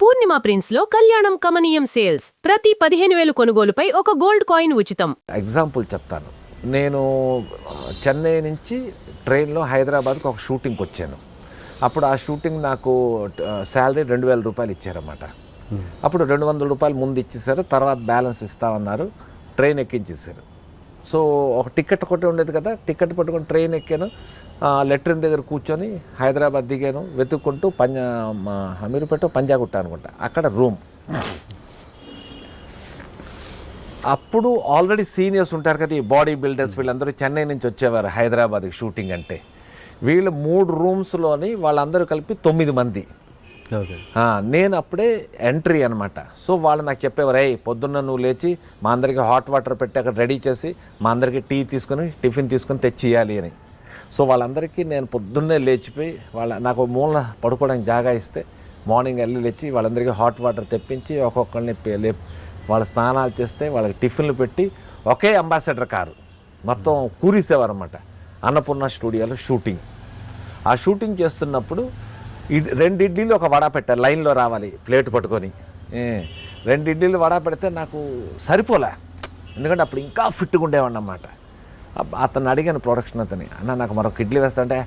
పూర్ణిమ prince లో కళ్యాణం కమనీయం సేల్స్ ప్రతి 15,000 కొనుగోలుపై ఒక గోల్డ్ కాయిన్ ఉచితం. ఎగ్జాంపుల్ చెప్తాను. నేను చెన్నై నుంచి ట్రైన్లో హైదరాబాద్కి ఒక షూటింగ్కి వచ్చాను. అప్పుడు ఆ షూటింగ్ నాకు శాలరీ 2,000 రూపాయలు ఇచ్చారన్నమాట. అప్పుడు 200 రూపాయలు ముందు ఇచ్చేసారు, తర్వాత బ్యాలెన్స్ ఇస్తామన్నారు. ట్రైన్ ఎక్కించేసారు. సో ఒక టికెట్ ఒకటి ఉండేది కదా, టికెట్ పట్టుకొని ట్రైన్ ఎక్కాను. లెట్రిన్ దగ్గర కూర్చొని హైదరాబాద్ దిగాను. వెతుక్కుంటూ అమీర్పేట పంజాగుట్ట అనుకుంటా, అక్కడ రూమ్. అప్పుడు ఆల్రెడీ సీనియర్స్ ఉంటారు కదా, ఈ బాడీ బిల్డర్స్, వీళ్ళందరూ చెన్నై నుంచి వచ్చేవారు హైదరాబాద్కి షూటింగ్ అంటే. వీళ్ళు 3 రూమ్స్లోని వాళ్ళందరూ కలిపి 9 మంది. నేను అప్పుడే ఎంట్రీ అనమాట. సో వాళ్ళు నాకు చెప్పేవారు, పొద్దున్న నువ్వు లేచి మా అందరికీ హాట్ వాటర్ పెట్టి అక్కడ రెడీ చేసి మా అందరికీ టీ తీసుకొని టిఫిన్ తీసుకొని తెచ్చియాలి అని. సో వాళ్ళందరికీ నేను పొద్దున్నే లేచిపోయి నాకు మూల పడుకోవడానికి జాగా ఇస్తే మార్నింగ్ వెళ్ళి లేచి వాళ్ళందరికీ హాట్ వాటర్ తెప్పించి ఒక్కొక్కరిని వాళ్ళ స్నానాలు చేస్తే వాళ్ళకి టిఫిన్లు పెట్టి ఒకే అంబాసిడర్ కారు మొత్తం కూరిసేవారు అన్నమాట. అన్నపూర్ణ స్టూడియోలో షూటింగ్. ఆ షూటింగ్ చేస్తున్నప్పుడు 2 ఇడ్లీలు ఒక వడ పెట్టారు, లైన్లో రావాలి ప్లేట్ పట్టుకొని. 2 ఇడ్లీలు వడ పెడితే నాకు సరిపోలే, ఎందుకంటే అప్పుడు ఇంకా ఫిట్గా ఉండేవాడిని అన్నమాట. అతను అడిగాను, ప్రొడక్షన్ అతని, అన్న నాకు మరొక ఇడ్లీ వేస్తుంటే,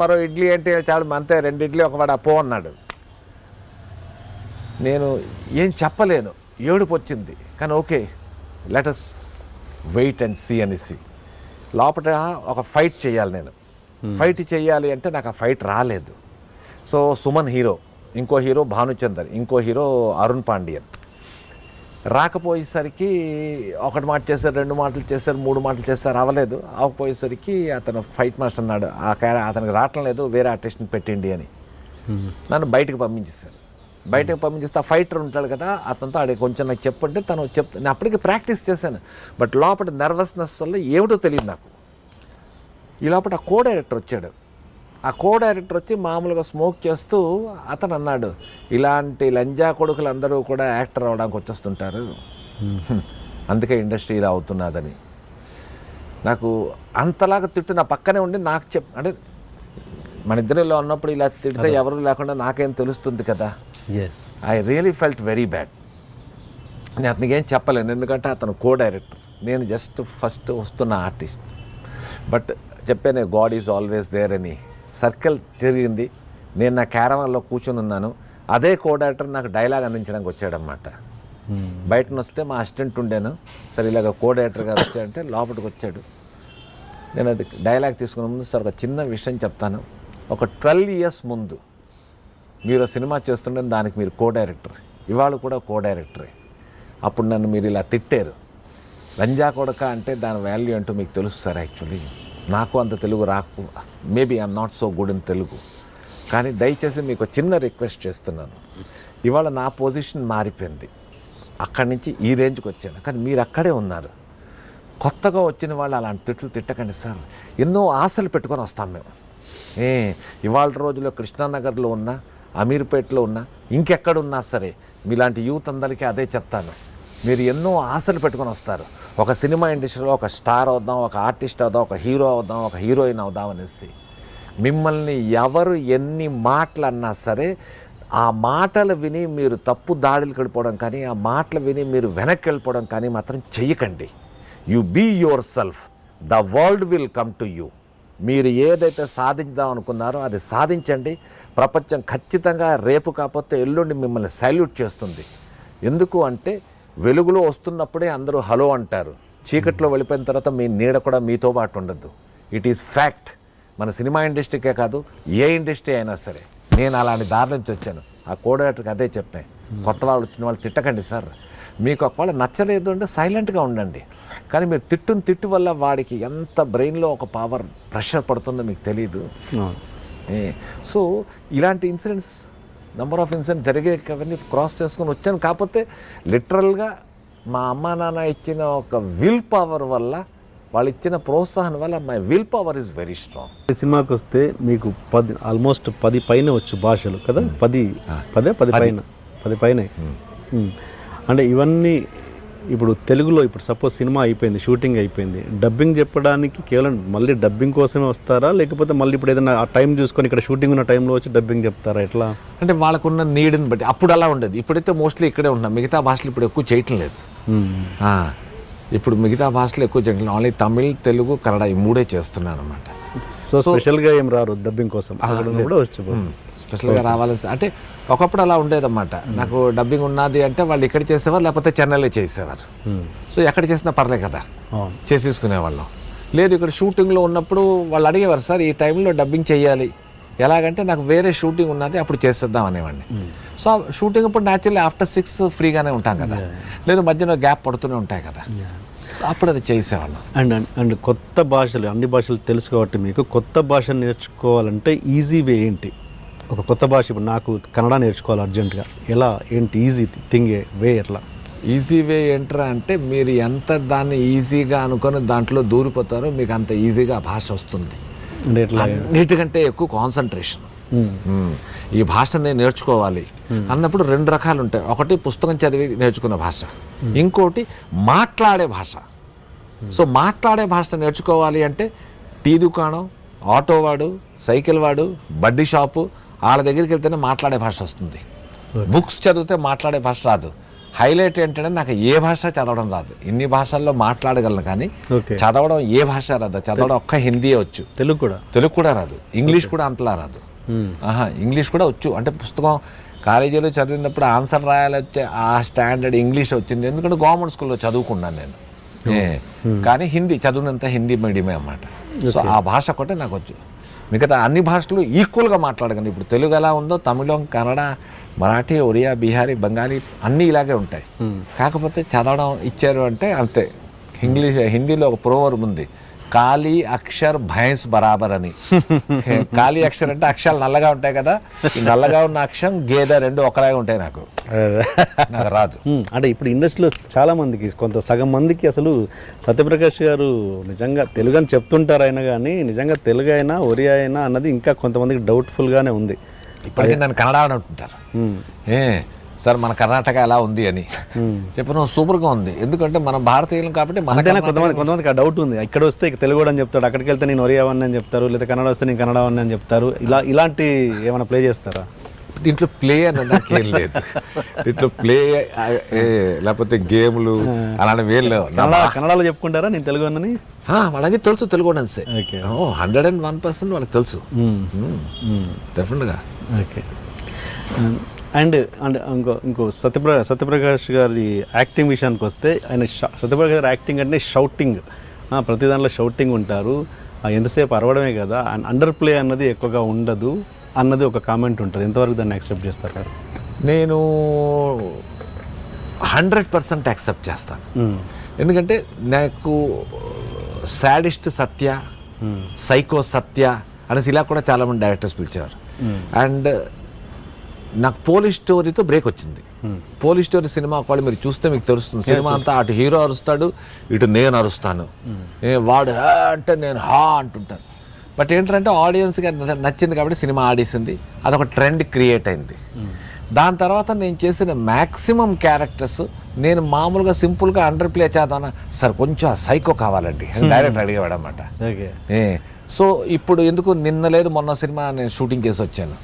మరో ఇడ్లీ ఏంటి చాలు అంతే, 2 ఇడ్లీ ఒక వడ పో అన్నాడు. నేను ఏం చెప్పలేను, ఏడుపు వచ్చింది. కానీ okay, let us wait and see అనేసి లోపల ఒక ఫైట్ చేయాలి. నేను ఫైట్ చేయాలి అంటే నాకు ఆ ఫైట్ రాలేదు. సో సుమన్ హీరో, ఇంకో హీరో భానుచందర్, ఇంకో హీరో అరుణ్ పాండియన్. రాకపోయేసరికి ఒకటి మాట చేశారు, 2 మాటలు చేశారు, 3 మాటలు చేశారు, అవ్వలేదు. అవ్వకపోయేసరికి అతను ఫైట్ మాస్టర్ అన్నాడు, అతనికి రావటం లేదు, వేరే ఆర్టిస్ట్ని పెట్టిండి అని. నన్ను బయటకు పంపించేశారు. బయటకు పంపించేస్తే ఆ ఫైటర్ ఉంటాడు కదా, అతనితో ఆడే కొంచెం నాకు చెప్పంటే నేను అప్పటికి ప్రాక్టీస్ చేశాను. బట్ లోపల నర్వస్నెస్ వల్ల ఏమిటో తెలియదు నాకు. ఈ లోపల ఆ కో డైరెక్టర్ వచ్చాడు. ఆ కో డైరెక్టర్ వచ్చి మామూలుగా స్మోక్ చేస్తూ అతను అన్నాడు, ఇలాంటి లంజా కొడుకులు అందరూ కూడా యాక్టర్ అవ్వడానికి వచ్చేస్తుంటారు, అందుకే ఇండస్ట్రీ ఇలా అవుతున్నదని. నాకు అంతలాగా తిట్టు నా పక్కనే ఉండి నాకు అంటే మన ఇద్దరిలో ఉన్నప్పుడు ఇలా తిడితే ఎవరు లేకుండా నాకేం తెలుస్తుంది కదా. I really felt very bad. నేను అతనికి ఏం చెప్పలేను, ఎందుకంటే అతను కో డైరెక్టర్, నేను జస్ట్ ఫస్ట్ వస్తున్న ఆర్టిస్ట్. బట్ చెప్పాను, గాడ్ ఈజ్ ఆల్వేస్ దేర్ అని. సర్కిల్ తిరిగింది. నేను నా క్యారవాన్లో కూర్చొని ఉన్నాను. అదే కో డైరెక్టర్ నాకు డైలాగ్ అందించడానికి వచ్చాడనమాట. బయటను వస్తే మా అసిస్టెంట్ ఉండేను, సరే ఇలాగ కో డైరెక్టర్ గారు వచ్చాడంటే లోపలికి వచ్చాడు. నేను అది డైలాగ్ తీసుకున్న ముందు, సార్ ఒక చిన్న విషయం చెప్తాను, ఒక 12 years ముందు మీరు సినిమా చేస్తుంటే దానికి మీరు కో డైరెక్టర్, ఇవాళ కూడా కో డైరెక్టరే. అప్పుడు నన్ను మీరు ఇలా తిట్టారు, లంజా కొడక అంటే దాని వాల్యూ అంటూ మీకు తెలుసు సార్. యాక్చువల్లీ నాకు అంత తెలుగు రాకు, maybe I'm not so good in Telugu, కానీ దయచేసి మీకు చిన్న రిక్వెస్ట్ చేస్తున్నాను. ఇవాళ నా పొజిషన్ మారిపోయింది, అక్కడి నుంచి ఈ రేంజ్కి వచ్చాను, కానీ మీరు అక్కడే ఉన్నారు. కొత్తగా వచ్చిన వాళ్ళు అలాంటి తిట్లు తిట్టకండి సార్. ఎన్నో ఆశలు పెట్టుకొని వస్తాం మేము. ఇవాళ రోజుల్లో కృష్ణానగర్లో ఉన్నా, అమీర్పేటలో ఉన్నా, ఇంకెక్కడున్నా సరే మీలాంటి యూత్ అందరికీ అదే చెప్తాను, మీరు ఎన్నో ఆశలు పెట్టుకొని వస్తారు. ఒక సినిమా ఇండస్ట్రీలో ఒక స్టార్ అవుదాం, ఒక ఆర్టిస్ట్ అవుదాం, ఒక హీరో అవుదాం, ఒక హీరోయిన్ అవుదాం అనేసి. మిమ్మల్ని ఎవరు ఎన్ని మాటలు అన్నా సరే, ఆ మాటలు విని మీరు తప్పు దాడులు వెళ్ళిపోవడం కానీ, ఆ మాటలు విని మీరు వెనక్కి వెళ్ళిపోవడం కానీ మాత్రం చెయ్యకండి. You be yourself, the world will come to you. మీరు ఏదైతే సాధించుదాం అనుకున్నారో అది సాధించండి. ప్రపంచం ఖచ్చితంగా రేపు కాకపోతే ఎల్లుండి మిమ్మల్ని సల్యూట్ చేస్తుంది. ఎందుకు అంటే వెలుగులో వస్తున్నప్పుడే అందరూ హలో అంటారు, చీకట్లో వెళ్ళిపోయిన తర్వాత మీ నీడ కూడా మీతో పాటు ఉండద్దు. It is fact. మన సినిమా ఇండస్ట్రీకే కాదు, ఏ ఇండస్ట్రీ అయినా సరే. నేను అలాంటి దారి నుంచి వచ్చాను. ఆ కోఆర్డినేటర్కి అదే చెప్పాను, కొత్త వాళ్ళు వచ్చిన వాళ్ళు తిట్టకండి సార్, మీకు ఒకవేళ నచ్చలేదు అంటే సైలెంట్గా ఉండండి, కానీ మీరు తిట్టు వల్ల వాడికి ఎంత బ్రెయిన్లో ఒక పవర్ ప్రెషర్ పడుతుందో మీకు తెలీదు. సో ఇలాంటి ఇన్సిడెంట్స్, నెంబర్ ఆఫ్ ఇన్సిడెంట్స్ జరిగే అవన్నీ క్రాస్ చేసుకొని వచ్చాను. కాకపోతే లిటరల్గా మా అమ్మా నాన్న ఇచ్చిన ఒక విల్ పవర్ వల్ల, వాళ్ళు ఇచ్చిన ప్రోత్సాహం వల్ల my will power is very strong. ఈ సినిమాకి వస్తే మీకు ఆల్మోస్ట్ 10 పైన వచ్చు భాషలు కదా, 10 పైన అంటే ఇవన్నీ ఇప్పుడు తెలుగులో ఇప్పుడు సపోజ్ సినిమా అయిపోయింది, షూటింగ్ అయిపోయింది, డబ్బింగ్ చెప్పడానికి కేవలం మళ్ళీ డబ్బింగ్ కోసమే వస్తారా, లేకపోతే మళ్ళీ ఇప్పుడు ఏదైనా ఆ టైం చూసుకొని ఇక్కడ షూటింగ్ ఉన్న టైంలో వచ్చి డబ్బింగ్ చెప్తారా, ఎట్లా? అంటే వాళ్ళకున్న నీడ్ని బట్టి అప్పుడు అలా ఉండేది. ఇప్పుడైతే మోస్ట్లీ ఇక్కడే ఉంటున్నాం. మిగతా భాషలు ఇప్పుడు ఎక్కువ చేయటం లేదు. ఇప్పుడు మిగతా భాషలు ఎక్కువ చేయటం, ఓన్లీ తమిళ్, తెలుగు, కన్నడ ఈ మూడే చేస్తున్నాను అనమాట. సో స్పెషల్గా ఏం రారు డబ్బింగ్ కోసం కూడా వచ్చి స్పెషల్గా రావాల్సి అంటే ఒకప్పుడు అలా ఉండేదన్నమాట. నాకు డబ్బింగ్ ఉన్నది అంటే వాళ్ళు ఇక్కడ చేసేవారు, లేకపోతే చెన్నైలో చేసేవారు. సో ఎక్కడ చేసినా పర్లే కదా, చేసేసుకునేవాళ్ళం. లేదు ఇక్కడ షూటింగ్లో ఉన్నప్పుడు వాళ్ళు అడిగేవారు, సార్ ఈ టైంలో డబ్బింగ్ చేయాలి, ఎలాగంటే నాకు వేరే షూటింగ్ ఉన్నది అప్పుడు చేసేద్దాం అనేవాడిని. సో షూటింగ్ ఇప్పుడు న్యాచురల్లీ ఆఫ్టర్ 6 ఫ్రీగానే ఉంటాం కదా, లేదు మధ్యలో గ్యాప్ పడుతూనే ఉంటాయి కదా, అప్పుడు అది చేసేవాళ్ళం. అండ్ కొత్త భాషలు, అన్ని భాషలు తెలుసు కాబట్టి మీకు కొత్త భాష నేర్చుకోవాలంటే ఈజీ వే ఏంటి? ఒక కొత్త భాష ఇప్పుడు నాకు కన్నడ నేర్చుకోవాలి అర్జెంటుగా, ఎలా ఏంటి ఈజీ థింగ్ వే ఎట్లా? ఈజీ వే ఏంట్రా అంటే మీరు ఎంత దాన్ని ఈజీగా అనుకొని దాంట్లో దూరిపోతారో మీకు అంత ఈజీగా భాష వస్తుంది. అంటే ఎట్లా? అన్నిటికంటే ఎక్కువ కాన్సన్ట్రేషన్. ఈ భాష నేను నేర్చుకోవాలి అన్నప్పుడు 2 రకాలు ఉంటాయి. ఒకటి పుస్తకం చదివి నేర్చుకున్న భాష, ఇంకోటి మాట్లాడే భాష. సో మాట్లాడే భాష నేర్చుకోవాలి అంటే టీ దుకాణం, ఆటో వాడు, సైకిల్ వాడు, బడ్డీ షాపు వాళ్ళ దగ్గరికి వెళ్తేనే మాట్లాడే భాష వస్తుంది. బుక్స్ చదివితే మాట్లాడే భాష రాదు. హైలైట్ ఏంటంటే నాకు ఏ భాష చదవడం రాదు. ఇన్ని భాషల్లో మాట్లాడగలను కానీ చదవడం ఏ భాష రాదు. చదవడం ఒక్క హిందీ వచ్చు, తెలుగు కూడా రాదు, ఇంగ్లీష్ కూడా అంతలా రాదు. ఇంగ్లీష్ కూడా వచ్చు. అంటే పుస్తకం కాలేజీలో చదివినప్పుడు ఆన్సర్ రాయాలి వచ్చే ఆ స్టాండర్డ్ ఇంగ్లీష్ వచ్చింది, ఎందుకంటే గవర్నమెంట్ స్కూల్లో చదువుకున్నాను నేను. కానీ హిందీ చదివినంత హిందీ మీడియమే అన్నమాట. సో ఆ భాష ఒకటే నాకు వచ్చు. మిగతా అన్ని భాషలు ఈక్వల్గా మాట్లాడగలను. ఇప్పుడు తెలుగు ఎలా ఉందో తమిళం, కన్నడ, మరాఠీ, ఒరియా, బీహారీ, బెంగాలీ అన్నీ ఇలాగే ఉంటాయి. కాకపోతే చదవడం ఇచ్చారు అంటే అంతే. ఇంగ్లీష్ హిందీలో ఒక ప్రోవర్బ్ ఉంది, కాళీ అక్షర్ భైన్స్ బరాబర్ అని. కాళీ అక్షర్ అంటే అక్షరాలు నల్లగా ఉంటాయి కదా, ఈ నల్లగా ఉన్న అక్షరం గేదె రెండు ఒకలాగా ఉంటాయి. నాకు రాదు. అంటే ఇప్పుడు ఇండస్ట్రీలో చాలా మందికి, కొంత సగం మందికి అసలు సత్యప్రకాష్ గారు నిజంగా తెలుగు అని చెప్తుంటారు అయినా కానీ నిజంగా తెలుగు అయినా ఒరియా అయినా అన్నది ఇంకా కొంతమందికి డౌట్ఫుల్గానే ఉంది. ఇప్పటికీ నన్ను కన్నడ అని అంటుంటారు. సార్ మన కర్ణాటక ఎలా ఉంది అని చెప్పిన సూపర్గా ఉంది, ఎందుకంటే మనం భారతీయులం కాబట్టి. మనకైనా కొంతమందికి ఆ డౌట్ ఉంది, ఇక్కడ వస్తే తెలుగు అని చెప్తాడు, అక్కడికి వెళ్తే నేను ఒరియా అని చెప్తారు, లేదా కన్నడ వస్తే నేను కన్నడ అని చెప్తారు. ఇలాంటి ఏమైనా ప్లే చేస్తారా? దీంట్లో ప్లే అని నాకేం లేదు. దీంట్లో ప్లే లేకపోతే గేమ్లు అలాంటివి ఏం లేవు. కన్నడలో చెప్పుకుంటారా నేను తెలుగు అన్నని? వాళ్ళకి తెలుసు తెలుగు అని 101% వాళ్ళకి తెలుసు డెఫినెట్గా. ఓకే. అండ్ ఇంకో సత్యప్రకాష్ గారి యాక్టింగ్ విషయానికి వస్తే, ఆయన సత్యప్రకాష్ గారి యాక్టింగ్ అంటే షౌటింగ్, ప్రతి దాంట్లో షౌటింగ్ ఉంటారు, ఎంతసేపు అరవడమే కదా, అండర్ ప్లే అన్నది ఎక్కువగా ఉండదు అన్నది ఒక కామెంట్ ఉంటుంది. ఎంతవరకు దాన్ని యాక్సెప్ట్ చేస్తారు గారు? నేను 100% యాక్సెప్ట్ చేస్తాను. ఎందుకంటే నాకు సాడిస్ట్ సత్య, సైకో సత్య అనేసి ఇలా కూడా చాలామంది డైరెక్టర్స్ పిలిచేవారు. అండ్ నాకు పోలీస్ స్టోరీతో బ్రేక్ వచ్చింది. పోలీస్ స్టోరీ సినిమా ఒకవేళ మీరు చూస్తే మీకు తెలుస్తుంది. సినిమా అంతా అటు హీరో అరుస్తాడు, ఇటు నేను అరుస్తాను, వాడు అంటే నేను హా అంటుంటాను. బట్ ఏంటంటే ఆడియన్స్కి నచ్చింది కాబట్టి సినిమా ఆడేసింది, అదొక ట్రెండ్ క్రియేట్ అయింది. దాని తర్వాత నేను చేసిన మ్యాక్సిమం క్యారెక్టర్స్ నేను మామూలుగా సింపుల్గా అండర్ ప్లే చేద్దాను, సార్ కొంచెం సైకో కావాలండి డైరెక్ట్ అడిగేవాడు అన్నమాట. సో ఇప్పుడు ఎందుకు నిన్న లేదు మొన్న సినిమా నేను షూటింగ్ చేసి వచ్చాను.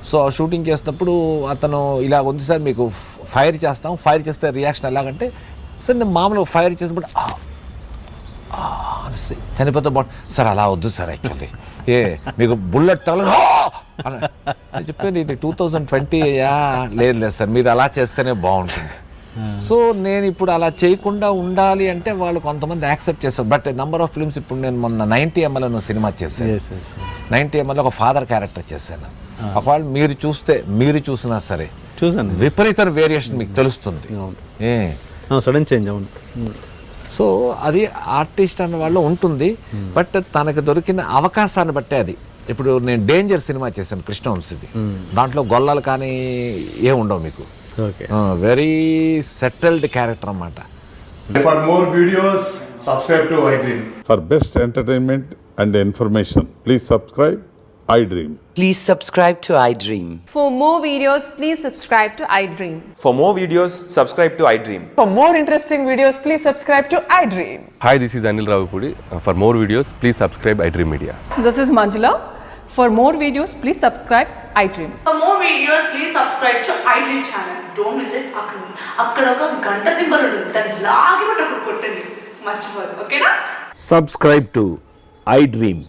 సో షూటింగ్ చేసినప్పుడు అతను ఇలా ఉంది సార్, మీకు ఫైర్ చేస్తాం, ఫైర్ చేస్తే రియాక్షన్ ఎలాగంటే, సార్ నేను మామూలుగా ఫైర్ చేసినప్పుడు చనిపోతే బాగుంది సార్, అలా వద్దు సార్, యాక్చువల్లీ మీకు బుల్లెట్ తగల అని చెప్పాను. ఇది 2020 లేదు సార్, మీరు అలా చేస్తేనే బాగుంటుంది. సో నేను ఇప్పుడు అలా చేయకుండా ఉండాలి అంటే వాళ్ళు కొంతమంది యాక్సెప్ట్ చేస్తారు. బట్ నెంబర్ ఆఫ్ ఫిల్మ్స్, ఇప్పుడు నేను మొన్న 90ml అన్న సినిమా చేశాను. 90ml ఒక ఫాదర్ క్యారెక్టర్ చేశాను. ఒకవేళ మీరు చూస్తే, మీరు చూసినా సరే చూసాను, విపరీత వేరియేషన్ మీకు తెలుస్తుంది. సడన్ చేంజ్ అవును. సో అది ఆర్టిస్ట్ అన్న వాళ్ళు ఉంటుంది. బట్ తనకు దొరికిన అవకాశాన్ని బట్టే అది. ఇప్పుడు నేను డేంజర్ సినిమా చేశాను, కృష్ణవంశీది. దాంట్లో గొల్లలు కానీ ఏం ఉండవు మీకు. వెరీ సెటిల్డ్ క్యారెక్టర్ అన్నమాట. For more videos, subscribe to iDream. For best entertainment and information, please subscribe iDream. Please subscribe to iDream. For more videos, please subscribe to iDream. For more videos, subscribe to iDream. For more interesting videos, please subscribe to iDream. Hi, this is Anil Ravipudi. For more videos, please subscribe iDream Media. This is Manjula. For more videos, please subscribe iDream. For more videos, please subscribe to iDream channel. Don't miss it. అక్కడ ఒక గంట symbol ఉంటుంది, దాన్ని లాగి పట్టి అక్కడ కొట్టండి, మర్చిపోదు. ఓకేనా? Subscribe to iDream.